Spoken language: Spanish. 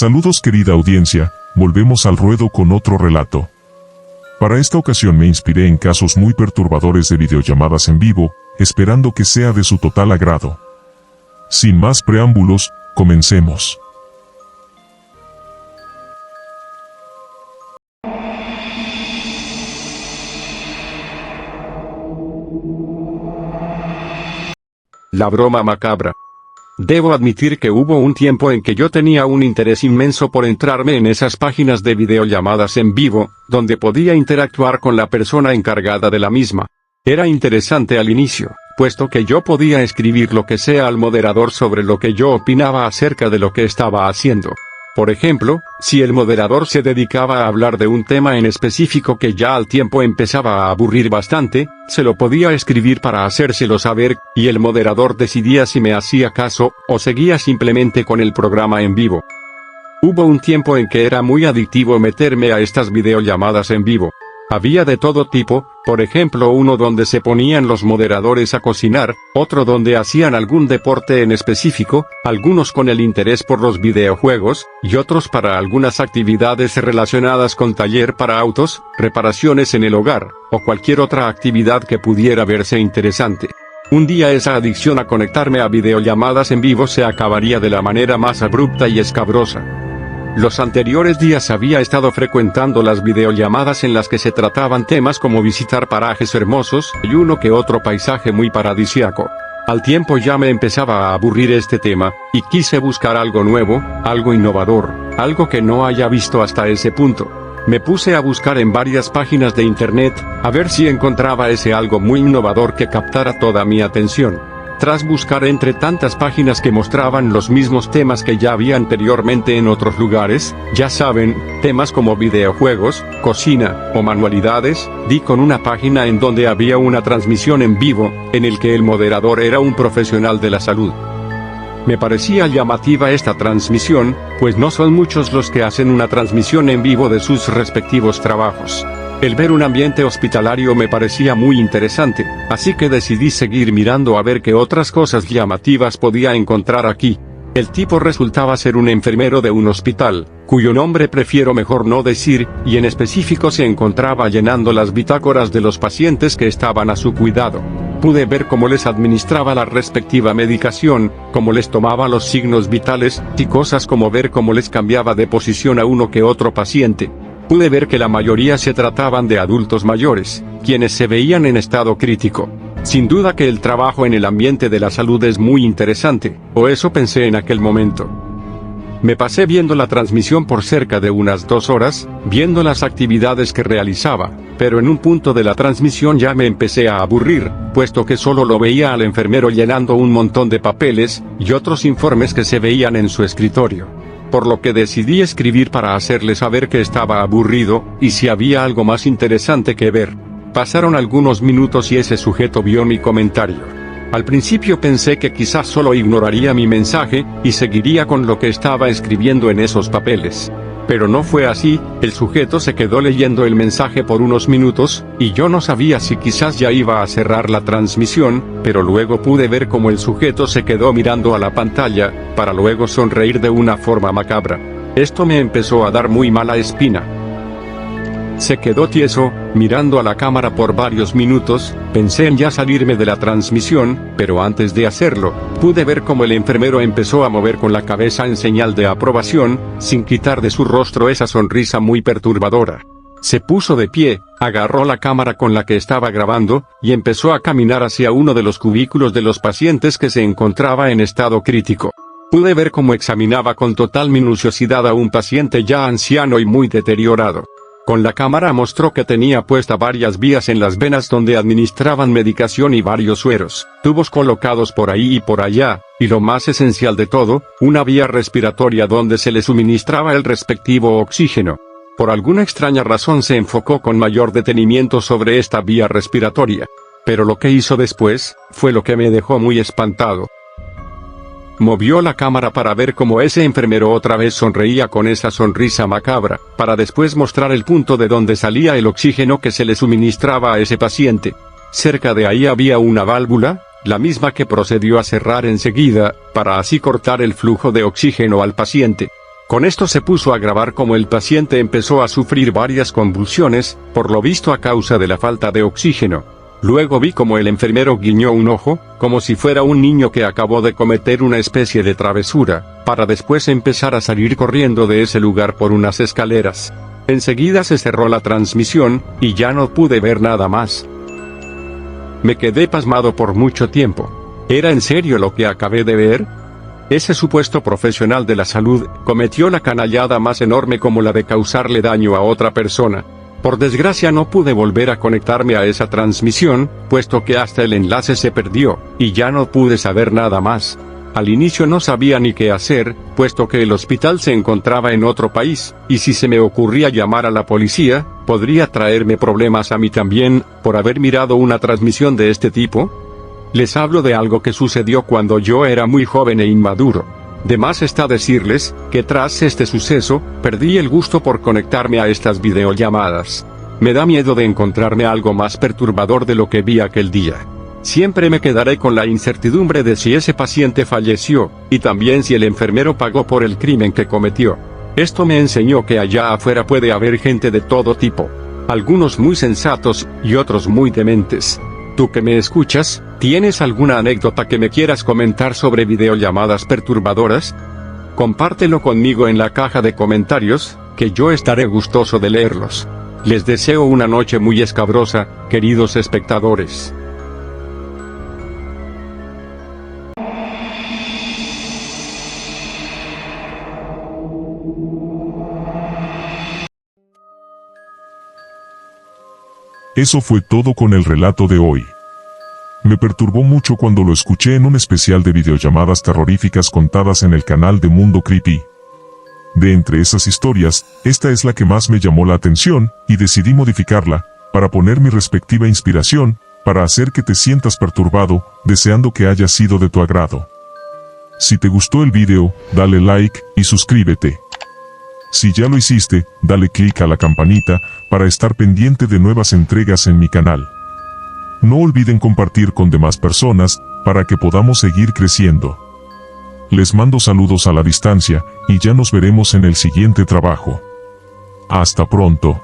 Saludos querida audiencia, volvemos al ruedo con otro relato. Para esta ocasión me inspiré en casos muy perturbadores de videollamadas en vivo, esperando que sea de su total agrado. Sin más preámbulos, comencemos. La broma macabra. Debo admitir que hubo un tiempo en que yo tenía un interés inmenso por entrarme en esas páginas de videollamadas en vivo, donde podía interactuar con la persona encargada de la misma. Era interesante al inicio, puesto que yo podía escribir lo que sea al moderador sobre lo que yo opinaba acerca de lo que estaba haciendo. Por ejemplo, si el moderador se dedicaba a hablar de un tema en específico que ya al tiempo empezaba a aburrir bastante, se lo podía escribir para hacérselo saber, y el moderador decidía si me hacía caso, o seguía simplemente con el programa en vivo. Hubo un tiempo en que era muy adictivo meterme a estas videollamadas en vivo. Había de todo tipo, por ejemplo uno donde se ponían los moderadores a cocinar, otro donde hacían algún deporte en específico, algunos con el interés por los videojuegos, y otros para algunas actividades relacionadas con taller para autos, reparaciones en el hogar, o cualquier otra actividad que pudiera verse interesante. Un día esa adicción a conectarme a videollamadas en vivo se acabaría de la manera más abrupta y escabrosa. Los anteriores días había estado frecuentando las videollamadas en las que se trataban temas como visitar parajes hermosos, y uno que otro paisaje muy paradisíaco. Al tiempo ya me empezaba a aburrir este tema, y quise buscar algo nuevo, algo innovador, algo que no haya visto hasta ese punto. Me puse a buscar en varias páginas de internet, a ver si encontraba ese algo muy innovador que captara toda mi atención. Tras buscar entre tantas páginas que mostraban los mismos temas que ya había anteriormente en otros lugares, ya saben, temas como videojuegos, cocina, o manualidades, di con una página en donde había una transmisión en vivo, en el que el moderador era un profesional de la salud. Me parecía llamativa esta transmisión, pues no son muchos los que hacen una transmisión en vivo de sus respectivos trabajos. El ver un ambiente hospitalario me parecía muy interesante, así que decidí seguir mirando a ver qué otras cosas llamativas podía encontrar aquí. El tipo resultaba ser un enfermero de un hospital, cuyo nombre prefiero mejor no decir, y en específico se encontraba llenando las bitácoras de los pacientes que estaban a su cuidado. Pude ver cómo les administraba la respectiva medicación, cómo les tomaba los signos vitales, y cosas como ver cómo les cambiaba de posición a uno que otro paciente. Pude ver que la mayoría se trataban de adultos mayores, quienes se veían en estado crítico. Sin duda que el trabajo en el ambiente de la salud es muy interesante, o eso pensé en aquel momento. Me pasé viendo la transmisión por cerca de unas 2 horas, viendo las actividades que realizaba, pero en un punto de la transmisión ya me empecé a aburrir, puesto que solo lo veía al enfermero llenando un montón de papeles, y otros informes que se veían en su escritorio. Por lo que decidí escribir para hacerle saber que estaba aburrido, y si había algo más interesante que ver. Pasaron algunos minutos y ese sujeto vio mi comentario. Al principio pensé que quizás solo ignoraría mi mensaje, y seguiría con lo que estaba escribiendo en esos papeles. Pero no fue así, el sujeto se quedó leyendo el mensaje por unos minutos, y yo no sabía si quizás ya iba a cerrar la transmisión, pero luego pude ver cómo el sujeto se quedó mirando a la pantalla, para luego sonreír de una forma macabra. Esto me empezó a dar muy mala espina. Se quedó tieso, mirando a la cámara por varios minutos, pensé en ya salirme de la transmisión, pero antes de hacerlo, pude ver cómo el enfermero empezó a mover con la cabeza en señal de aprobación, sin quitar de su rostro esa sonrisa muy perturbadora. Se puso de pie, agarró la cámara con la que estaba grabando, y empezó a caminar hacia uno de los cubículos de los pacientes que se encontraba en estado crítico. Pude ver cómo examinaba con total minuciosidad a un paciente ya anciano y muy deteriorado. Con la cámara mostró que tenía puesta varias vías en las venas donde administraban medicación y varios sueros, tubos colocados por ahí y por allá, y lo más esencial de todo, una vía respiratoria donde se le suministraba el respectivo oxígeno. Por alguna extraña razón se enfocó con mayor detenimiento sobre esta vía respiratoria. Pero lo que hizo después, fue lo que me dejó muy espantado. Movió la cámara para ver cómo ese enfermero otra vez sonreía con esa sonrisa macabra, para después mostrar el punto de donde salía el oxígeno que se le suministraba a ese paciente. Cerca de ahí había una válvula, la misma que procedió a cerrar enseguida, para así cortar el flujo de oxígeno al paciente. Con esto se puso a grabar como el paciente empezó a sufrir varias convulsiones, por lo visto a causa de la falta de oxígeno. Luego vi como el enfermero guiñó un ojo, como si fuera un niño que acabó de cometer una especie de travesura, para después empezar a salir corriendo de ese lugar por unas escaleras. Enseguida se cerró la transmisión, y ya no pude ver nada más. Me quedé pasmado por mucho tiempo. ¿Era en serio lo que acabé de ver? Ese supuesto profesional de la salud cometió la canallada más enorme como la de causarle daño a otra persona. Por desgracia no pude volver a conectarme a esa transmisión, puesto que hasta el enlace se perdió, y ya no pude saber nada más. Al inicio no sabía ni qué hacer, puesto que el hospital se encontraba en otro país, y si se me ocurría llamar a la policía, podría traerme problemas a mí también, por haber mirado una transmisión de este tipo. Les hablo de algo que sucedió cuando yo era muy joven e inmaduro. De más está decirles, que tras este suceso, perdí el gusto por conectarme a estas videollamadas. Me da miedo de encontrarme algo más perturbador de lo que vi aquel día. Siempre me quedaré con la incertidumbre de si ese paciente falleció, y también si el enfermero pagó por el crimen que cometió. Esto me enseñó que allá afuera puede haber gente de todo tipo. Algunos muy sensatos, y otros muy dementes. Tú que me escuchas, ¿tienes alguna anécdota que me quieras comentar sobre videollamadas perturbadoras? Compártelo conmigo en la caja de comentarios, que yo estaré gustoso de leerlos. Les deseo una noche muy escabrosa, queridos espectadores. Eso fue todo con el relato de hoy. Me perturbó mucho cuando lo escuché en un especial de videollamadas terroríficas contadas en el canal de Mundo Creepy. De entre esas historias, esta es la que más me llamó la atención, y decidí modificarla, para poner mi respectiva inspiración, para hacer que te sientas perturbado, deseando que haya sido de tu agrado. Si te gustó el video, dale like, y suscríbete. Si ya lo hiciste, dale click a la campanita, para estar pendiente de nuevas entregas en mi canal. No olviden compartir con demás personas, para que podamos seguir creciendo. Les mando saludos a la distancia, y ya nos veremos en el siguiente trabajo. Hasta pronto.